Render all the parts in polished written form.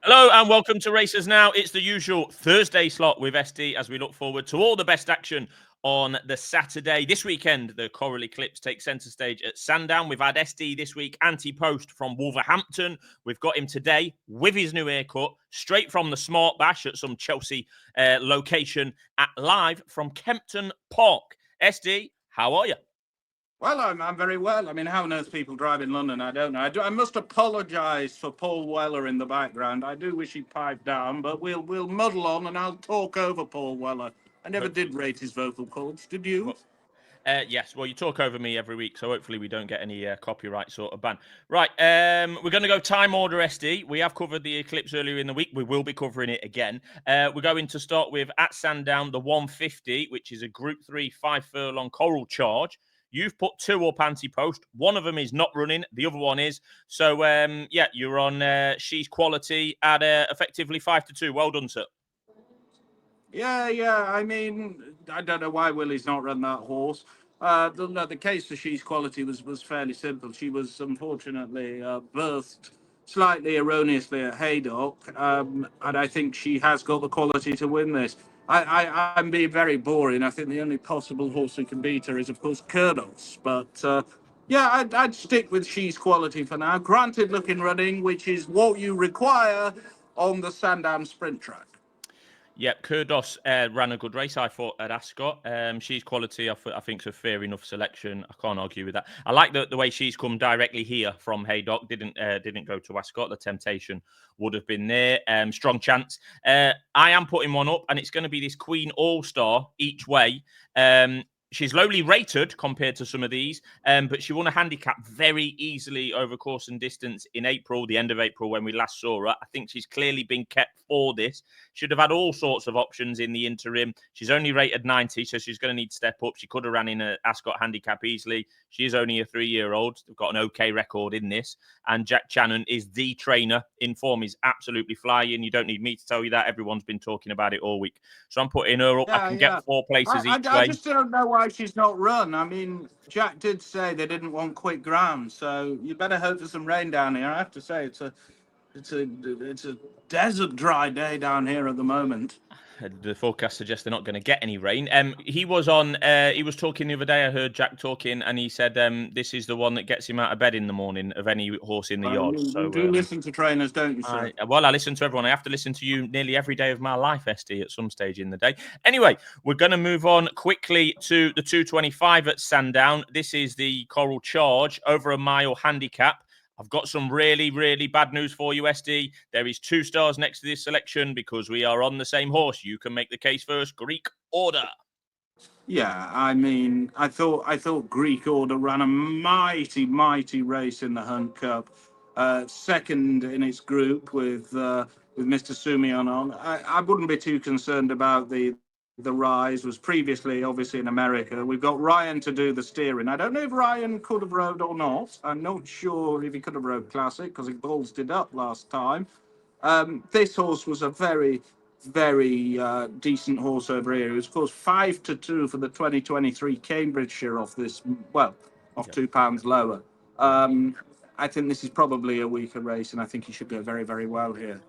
Hello and welcome to Racers Now. It's the usual Thursday slot with SD as we look forward to all the best action on the Saturday. This weekend, the Coral Eclipse takes centre stage at Sandown. We've had SD this week, anti-post from Wolverhampton. We've got him today with his new haircut, straight from the Smart Bash at some Chelsea location at live from Kempton Park. SD, how are you? Well, I'm very well. I mean, how on earth people drive in London, I don't know. I must apologise for Paul Weller in the background. I do wish he'd pipe down, but we'll muddle on and I'll talk over Paul Weller. I never did rate his vocal cords, did you? Yes, well, you talk over me every week, so hopefully we don't get any copyright sort of ban. Right, we're going to go time order, SD. We have covered the Eclipse earlier in the week. We will be covering it again. We're going to start with at Sandown, the 150, which is a Group 3 5-furlong coral charge. You've put two up anti-post. One of them is not running. The other one is. So, yeah, you're on She's Quality at effectively 5-2. Well done, sir. Yeah. I mean, I don't know why Willie's not run that horse. The case for She's Quality was fairly simple. She was unfortunately birthed slightly erroneously at Haydock, and I think she has got the quality to win this. I'm being very boring. I think the only possible horse who can beat her is, of course, Kurdos. But yeah, I'd stick with She's Quality for now. Granted looking running, which is what you require on the Sandown sprint track. Yep, Kurdos ran a good race, I thought, at Ascot. She's Quality, I think, is a fair enough selection. I can't argue with that. I like the way she's come directly here from Haydock. Didn't go to Ascot. The temptation would have been there. Strong chance. I am putting one up, and it's going to be this Queen All-Star each way. She's lowly rated compared to some of these, but she won a handicap very easily over course and distance in April, the end of April when we last saw her. I think she's clearly been kept for this. Should have had all sorts of options in the interim. She's only rated 90, so she's going to need to step up. She could have ran in an Ascot handicap easily. She is only a 3-year-old. They've got an okay record in this. And Jack Channon is the trainer. In form, he's absolutely flying. You don't need me to tell you that. Everyone's been talking about it all week. So I'm putting her up. I can get 4 places each way. I just don't know why she's not run. I mean, Jack did say they didn't want quick ground, so you better hope for some rain down here. I have to say, it's a desert dry day down here at the moment. The forecast suggests they're not going to get any rain. He was talking the other day. I heard Jack talking, and he said this is the one that gets him out of bed in the morning of any horse in the yard. You do listen to trainers, don't you, sir? I listen to everyone. I have to listen to you nearly every day of my life, SD, at some stage in the day. Anyway, we're going to move on quickly to the 225 at Sandown. This is the Coral Charge, over a mile handicap. I've got some really, really bad news for you, SD. There is 2 stars next to this selection because we are on the same horse. You can make the case first. Greek Order. Yeah, I mean, I thought Greek Order ran a mighty race in the Hunt Cup, second in its group with Mr. Sumion on. I wouldn't be too concerned about the rise. Was previously obviously in America. We've got Ryan to do the steering. I don't know if Ryan could have rode or not. I'm not sure if he could have rode Classic because he ballsed it up last time. This horse was a very decent horse over here. It was, of course, 5-2 for the 2023 Cambridgeshire off £2 lower. I think this is probably a weaker race, and I think he should go very well here.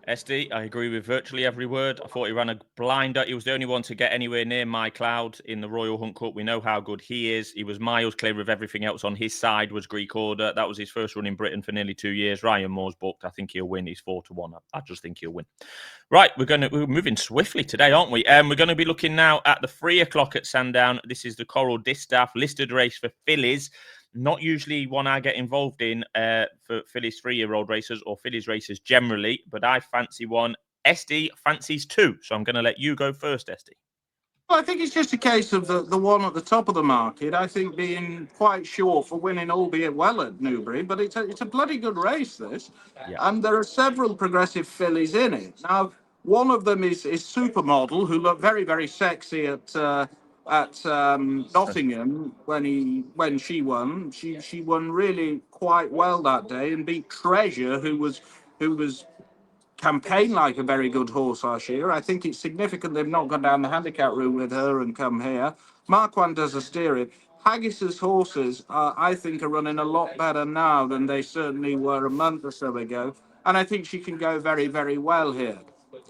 SD, I agree with virtually every word. I thought he ran a blinder. He was the only one to get anywhere near My Cloud in the Royal Hunt Cup. We know how good he is. He was miles clear of everything else. On his side was Greek Order. That was his first run in Britain for nearly 2 years. Ryan Moore's booked. I think he'll win. He's 4-1. I just think he'll win. Right, we're moving swiftly today, aren't we? We're going to be looking now at the 3 o'clock at Sandown. This is the Coral Distaff listed race for fillies. Not usually one I get involved in for fillies 3-year-old racers or fillies racers generally, but I fancy one. SD fancies 2, so I'm going to let you go first, SD. Well, I think it's just a case of the one at the top of the market, I think, being quite short for winning, albeit well at Newbury, but it's a bloody good race, this. Yeah. And there are several progressive fillies in it. Now, one of them is Supermodel, who looked very sexy at Nottingham when she won. She won really quite well that day and beat Treasure, who was campaigned like a very good horse last year. I think it's significant they've not gone down the handicap route with her and come here. Marquand does the steering. Haggis's horses, I think, are running a lot better now than they certainly were a month or so ago. and I think she can go very, very well here.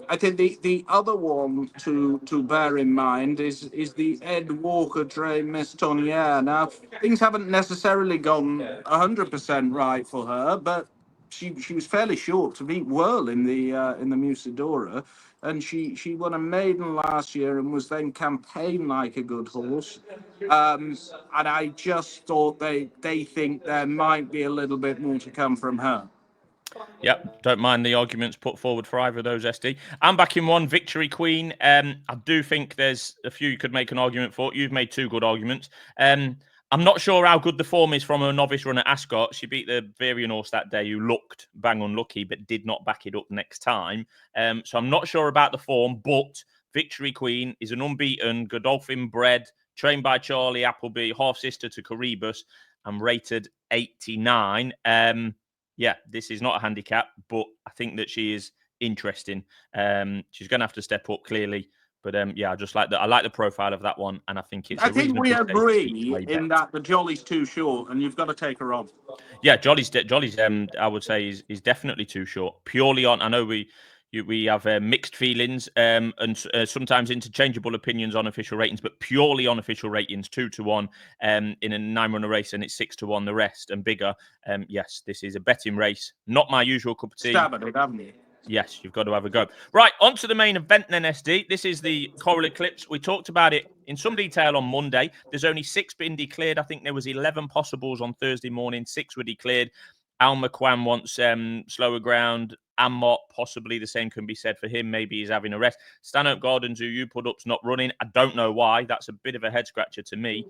I think the other one to bear in mind is the Ed Walker trained Miss Tonnerre. Now things haven't necessarily gone 100% right for her, but she was fairly short to beat Whirl in the Musidora, and she won a maiden last year and was then campaigned like a good horse. And I just thought they think there might be a little bit more to come from her. Yep, don't mind the arguments put forward for either of those, SD. I'm back in one, Victory Queen. I do think there's a few you could make an argument for. You've made two good arguments. I'm not sure how good the form is from a novice runner, Ascot. She beat the Varian horse that day who looked bang unlucky, but did not back it up next time. So I'm not sure about the form, but Victory Queen is an unbeaten Godolphin bred, trained by Charlie Appleby, half-sister to Caribus, and rated 89. Yeah, this is not a handicap, but I think that she is interesting. She's going to have to step up clearly, but yeah, I just like that. I like the profile of that one, and I think it's. I think we agree in that the Jolly's too short, and you've got to take her on. Yeah, Jolly's. I would say is definitely too short. Purely on, I know we have mixed feelings and sometimes interchangeable opinions on official ratings, but purely on official ratings, 2-1 in a 9-runner race, and it's 6-1 the rest and bigger. Yes, this is a betting race, not my usual cup of tea. Stab at it, haven't you? Yes, you've got to have a go. Right, on to the main event then, SD. This is the Coral Eclipse. We talked about it in some detail on Monday. There's only 6 been declared. I think there was 11 possibles on Thursday morning. 6 were declared. Al McQuan wants slower ground. Ammott, possibly the same can be said for him. Maybe he's having a rest. Stanhope Gardens, who you put up's not running. I don't know why. That's a bit of a head scratcher to me.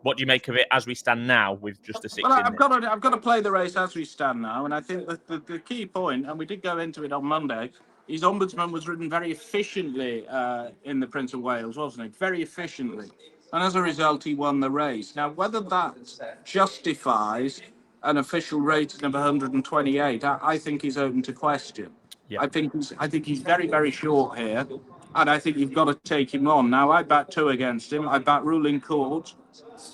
What do you make of it as we stand now with just the 6 Well, in I've got to play the race as we stand now, and I think the key point, and we did go into it on Monday, is Ombudsman was ridden very efficiently in the Prince of Wales, wasn't it? Very efficiently. And as a result, he won the race. Now, whether that justifies an official rating of 128, I think is open to question. Yeah. I think he's very, very short here, and I think you've got to take him on. Now, I bat 2 against him. I bat Ruling Court.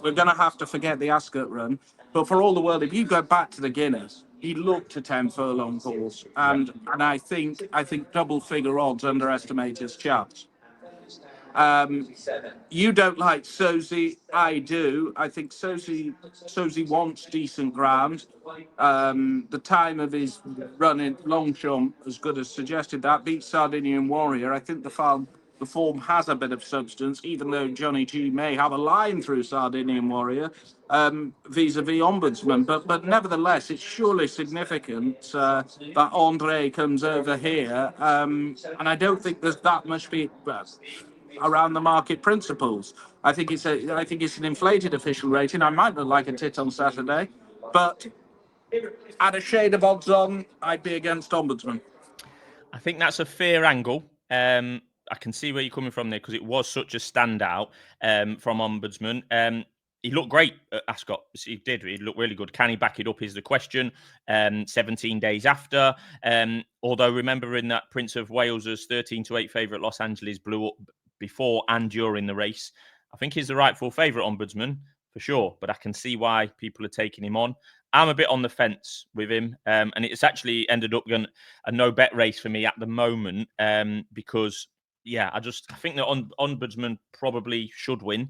We're going to have to forget the Ascot run, but for all the world, if you go back to the Guinness, he looked a 10 furlong horse, and I think double figure odds underestimate his chance. You don't like Sosie, I do. I think Sosie wants decent ground. The time of his run in Longchamp, as good as suggested that, beat Sardinian Warrior. I think the form has a bit of substance, even though Johnny G may have a line through Sardinian Warrior vis-a-vis Ombudsman. But nevertheless, it's surely significant that Andre comes over here, and I don't think there's that much around the market principles. I think it's an inflated official rating. I might not like a tit on Saturday, but at a shade of odds on, I'd be against Ombudsman. I think that's a fair angle. I can see where you're coming from there because it was such a standout from Ombudsman. He looked great at Ascot. He did. He looked really good. Can he back it up is the question. 17 days after. Although remember in that Prince of Wales's 13-8 favourite Los Angeles blew up before and during the race. I think he's the rightful favourite Ombudsman for sure, but I can see why people are taking him on. I'm a bit on the fence with him, and it's actually ended up being a no-bet race for me at the moment because, yeah, I think that Ombudsman probably should win.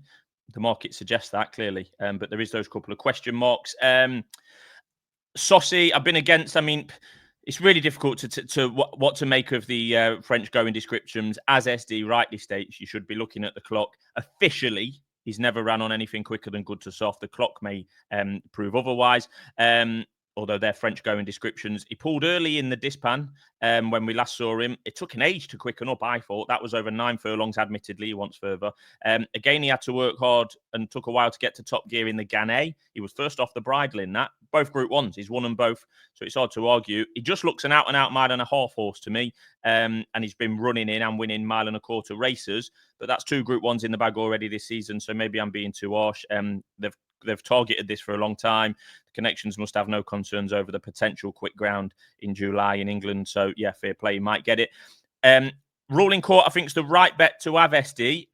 The market suggests that clearly, but there is those couple of question marks. Sosie, I've been against. I mean, it's really difficult to what to make of the French going descriptions. As SD rightly states, you should be looking at the clock. Officially, he's never ran on anything quicker than good to soft. The clock may prove otherwise. Although they're French going descriptions. He pulled early in the dispan when we last saw him. It took an age to quicken up, I thought. That was over 9 furlongs, admittedly. He wants further. Again, he had to work hard and took a while to get to top gear in the Gannet. He was first off the bridle in that. Both Group 1s. He's won them both, so it's hard to argue. He just looks an out-and-out mile and a half horse to me, and he's been running in and winning mile and a quarter races, but that's 2 Group 1s in the bag already this season, so maybe I'm being too harsh. They've targeted this for a long time. The connections must have no concerns over the potential quick ground in July in England. So, yeah, fair play. You might get it. Ruling Court, I think, is the right bet to have, SD.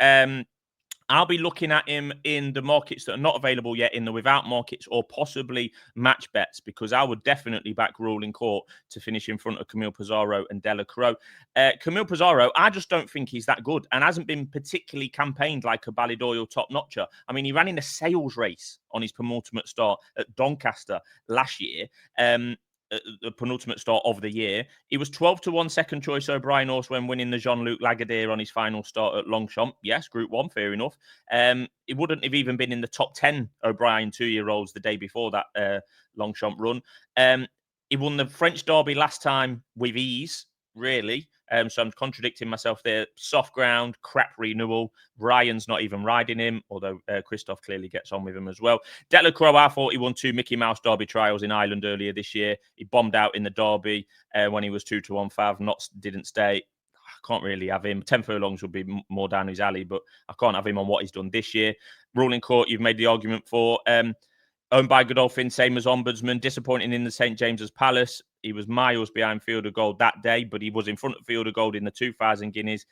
I'll be looking at him in the markets that are not available yet, in the without markets or possibly match bets, because I would definitely back Ruling Court to finish in front of Camille Pizarro and Delacroix. Camille Pizarro, I just don't think he's that good and hasn't been particularly campaigned like a Ballydoyle top notcher. I mean, he ran in a sales race on his penultimate start at Doncaster last year. The penultimate start of the year. He was 12-1 second choice O'Brien horse when winning the Jean-Luc Lagardère on his final start at Longchamp. Yes, Group 1, fair enough. He wouldn't have even been in the top 10 O'Brien 2-year-olds the day before that Longchamp run. He won the French Derby last time with ease, really. So I'm contradicting myself there. Soft ground, crap renewal. Ryan's not even riding him, although Christophe clearly gets on with him as well. Delacroix, I thought he won 2 Mickey Mouse Derby trials in Ireland earlier this year. He bombed out in the Derby when he was 2-1 fav. Didn't stay. I can't really have him. 10 furlongs would be more down his alley, but I can't have him on what he's done this year. Ruling Court, you've made the argument for. Owned by Godolphin, same as Ombudsman. Disappointing in the St. James's Palace. He was miles behind Field of Gold that day, but he was in front of Field of Gold in the 2,000 guineas.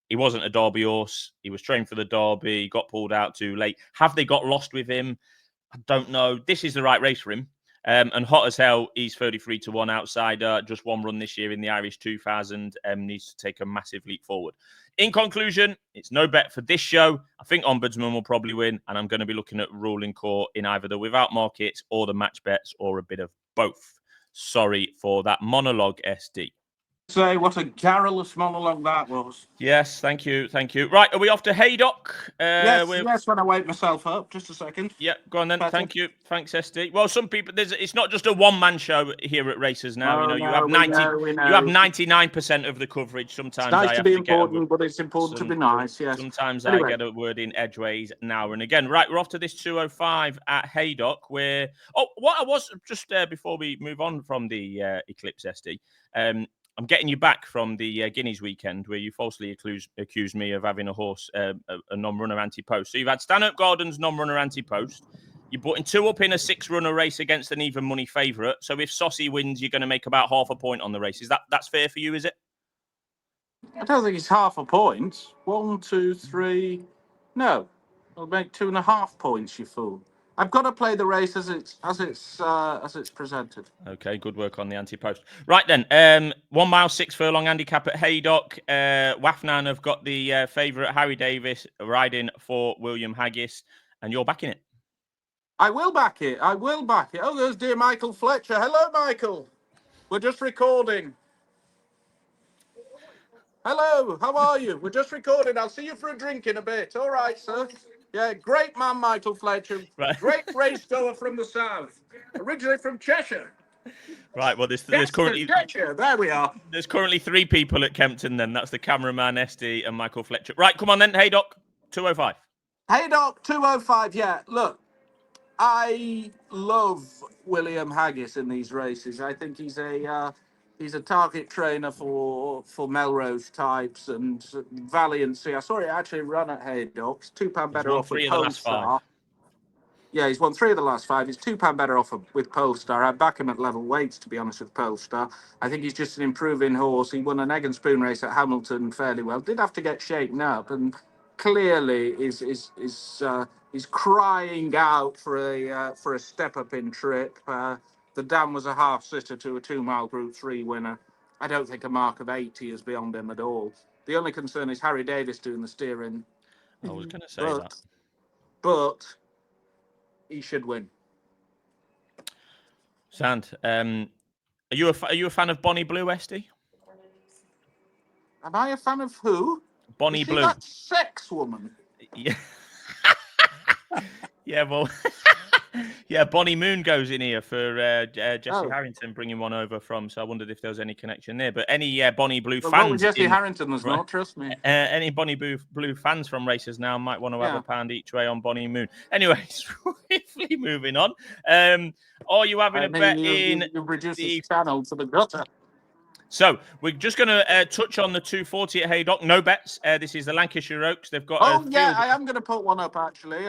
He wasn't a Derby horse. He was trained for the Derby. He got pulled out too late. Have they got lost with him? I don't know. This is the right race for him. And hot as hell, he's 33-1 outsider. Just one run this year in the Irish 2000. Needs to take a massive leap forward. In conclusion, it's no bet for this show. I think Ombudsman will probably win, and I'm going to be looking at Ruling Court in either the without markets or the match bets or a bit of both. Sorry for that monologue, SD. Say what a garrulous monologue that was. Yes, thank you. Right, are we off to Haydock? Yes, when I wake myself up. Just a second. Yeah, go on then. Thank you. Thanks, SD. Well, some people, it's not just a one-man show here at Races now. You have 99% of the coverage. Sometimes it's nice to be important, but it's important to be nice. Yes. Sometimes I get a word in edgeways now and again. Right, we're off to this 205 at Haydock. Where what I was just before we move on from the Eclipse, SD. I'm getting you back from the Guineas weekend where you falsely accused me of having a horse, a non-runner anti-post. So you've had Stanhope Gardens non-runner anti-post. You're putting 2 up in a 6-runner race against an even money favourite. So if Sosie wins, you're going to make about half a point on the race. That's fair for you, is it? I don't think it's half a point. 1, 2, 3. No, I'll make 2.5 points. You fool. I've got to play the race as it's presented. Okay, good work on the anti-post. Right then, 1 mile 6 furlong handicap at Haydock. Wafnan have got the favourite Harry Davis riding for William Haggis, and you're backing it. I will back it. Oh, there's dear Michael Fletcher. Hello, Michael. We're just recording. Hello, how are you? We're just recording. I'll see you for a drink in a bit. All right, sir. Yeah, great man, Michael Fletcher. Right. Great race goer from the south. Originally from Cheshire. Right, well, there's currently... Cheshire. There we are. There's currently 3 people at Kempton then. That's the cameraman, SD, and Michael Fletcher. Right, come on then, Haydock, 205. Haydock, 205, yeah. Look, I love William Haggis in these races. I think he's a target trainer for Melrose types and Valiancy. I saw it actually run at Haydock. £2 better off with Polestar. Yeah, he's won 3 of the last 5. He's £2 better off with Polestar. I back him at level weights, to be honest, with Polestar. I think he's just an improving horse. He won an egg and spoon race at Hamilton fairly well. Did have to get shaken up, and clearly is crying out for a step up in trip. The dam was a half sitter to a 2-mile Group 3 winner. I don't think a mark of 80 is beyond him at all. The only concern is Harry Davis doing the steering. I was going to say that. But he should win. Sand, are you a fan of Bonnie Blue, SD? Am I a fan of who? Bonnie Blue. That sex woman. Yeah. Yeah, well, yeah, Bonnie Moon goes in here for Jesse Harrington, bringing one over from. So I wondered if there was any connection there. But any Bonnie Blue fans, Jesse Harrington was not. Trust me. Any Bonnie Blue fans from races now might want to have £1 each way on Bonnie Moon. Anyway, swiftly moving on. Are you having a bet in? You reduced the channel to the gutter. So we're just going to touch on the 240 at Haydock. No bets. This is the Lancashire Oaks. They've got. I am going to put one up actually.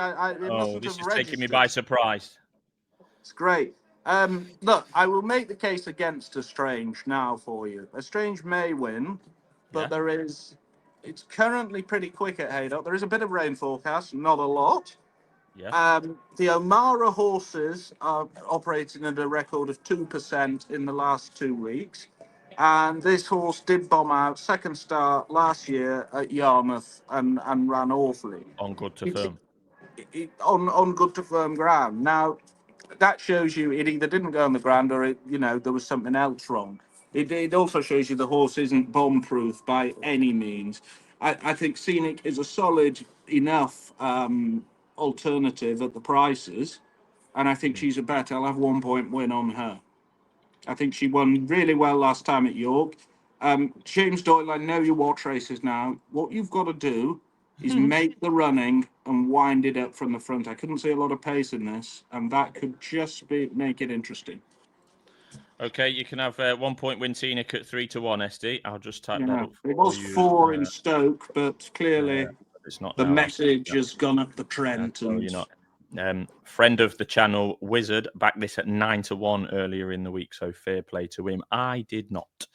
This is taking me by surprise. It's great. Look, I will make the case against Estrange now for you. Estrange may win, but there is It's currently pretty quick at Haydock. There is a bit of rain forecast, not a lot. Yeah. The O'Mara horses are operating at a record of 2% in the last 2 weeks. And this horse did bomb out second start last year at Yarmouth and ran awfully. On good to It's, firm. on good to firm ground. Now, that shows you it either didn't go on the ground or there was something else wrong. It also shows you the horse isn't bomb proof by any means. I think Scenic is a solid enough alternative at the prices, and I think she's a bet. I'll have 1 point win on her. I think she won really well last time at York. James Doyle, I know you watch races now. What you've got to do is make the running and wind it up from the front. I couldn't see a lot of pace in this, and that could just make it interesting. Okay, you can have 1 point win Scenic at 3-1, SD. I'll just type that up It for was you. 4 in Stoke, but clearly It's not the now. message has gone up the Trent. So you're not. Friend of the channel, Wizard, backed this at 9-1 earlier in the week, so fair play to him. I did not.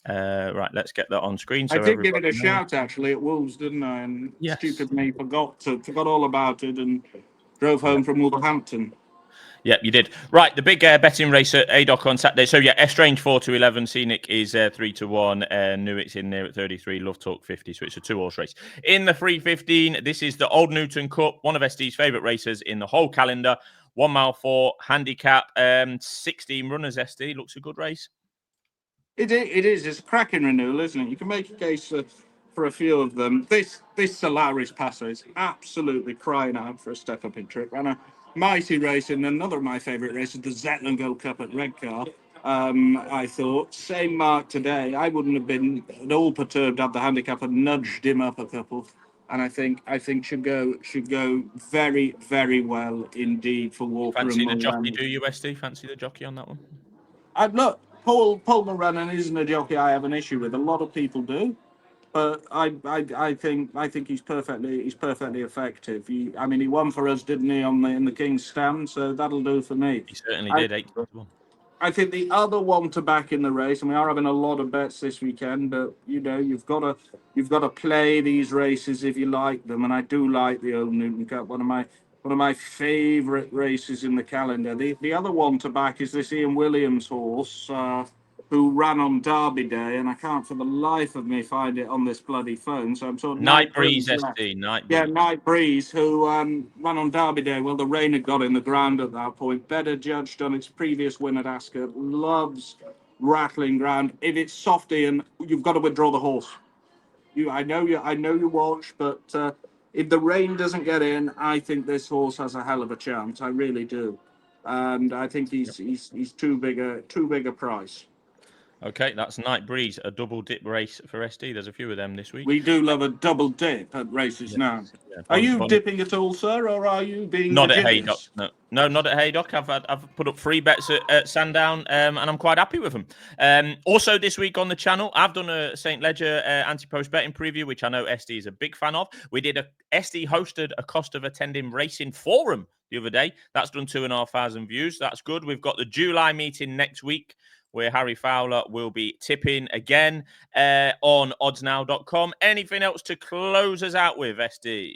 Right, let's get that on screen. So I did give it a knows. shout actually at Wolves, didn't I? And yes. Stupid me forgot all about it and drove home from Wolverhampton. Yep, you did. Right, the big betting race at Haydock on Saturday. So, yeah, Estrange 4-11. Scenic is 3-1. Newitt's in there at 33. Love Talk 50. So it's a 2-horse race. In the 3:15, this is the Old Newton Cup, one of SD's favourite races in the whole calendar. 1 mile 4, handicap, 16 runners, SD. Looks a good race. It is. It's a cracking renewal, isn't it? You can make a case for a few of them. This Lowrys passer is absolutely crying out for a step up in trip. Ran a mighty race in another of my favourite races, the Zetland Gold Cup at Redcar. I thought same mark today. I wouldn't have been at all perturbed had the handicap had nudged him up a couple. And I think should go very, very well indeed for Walker. Fancy and the jockey, Moran. do you, SD? Fancy the jockey on that one? Look, Paul Moran isn't a jockey I have an issue with. A lot of people do, but I think he's perfectly effective. He won for us, didn't he, in the King's Stand? So that'll do for me. He certainly did. 8-1. I think the other one to back in the race, and we are having a lot of bets this weekend, but you've got to play these races if you like them, and I do like the Old Newton Cup, one of my favourite races in the calendar. The other one to back is this Ian Williams horse, who ran on Derby Day, and I can't for the life of me find it on this bloody phone. So I'm sort of Night Breeze, SD. Night Breeze. Yeah, Night Breeze, who ran on Derby Day. Well, the rain had got in the ground at that point. Better judged on its previous win at Ascot. Loves rattling ground. If it's soft, Ian, you've got to withdraw the horse. I know you watch, but if the rain doesn't get in, I think this horse has a hell of a chance. I really do, and I think he's too big a price. Okay, that's Night Breeze, a double dip race for SD. There's a few of them this week. We do love a double dip at races now. Yeah, are you dipping at all, sir, or are you being not at Haydock? No, not at Haydock. I've put up 3 bets at Sandown, and I'm quite happy with them. Also this week on the channel, I've done a St. Ledger anti-post betting preview, which I know SD is a big fan of. SD hosted a cost of attending racing forum the other day. That's done 2,500 views. That's good. We've got the July meeting next week, where Harry Fowler will be tipping again on oddsnow.com. Anything else to close us out with, SD?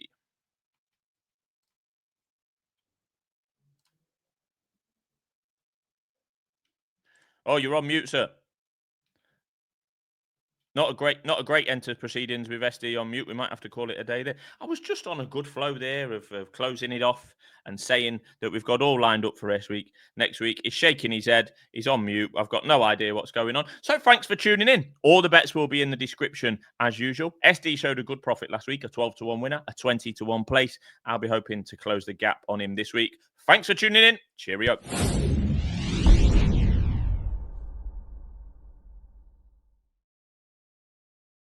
Oh, you're on mute, sir. Not a great end to proceedings with SD on mute. We might have to call it a day there. I was just on a good flow there of closing it off and saying that we've got all lined up for next week. He's shaking his head. He's on mute. I've got no idea what's going on. So thanks for tuning in. All the bets will be in the description as usual. SD showed a good profit last week, a 12-1 winner, a 20-1 place. I'll be hoping to close the gap on him this week. Thanks for tuning in. Cheerio.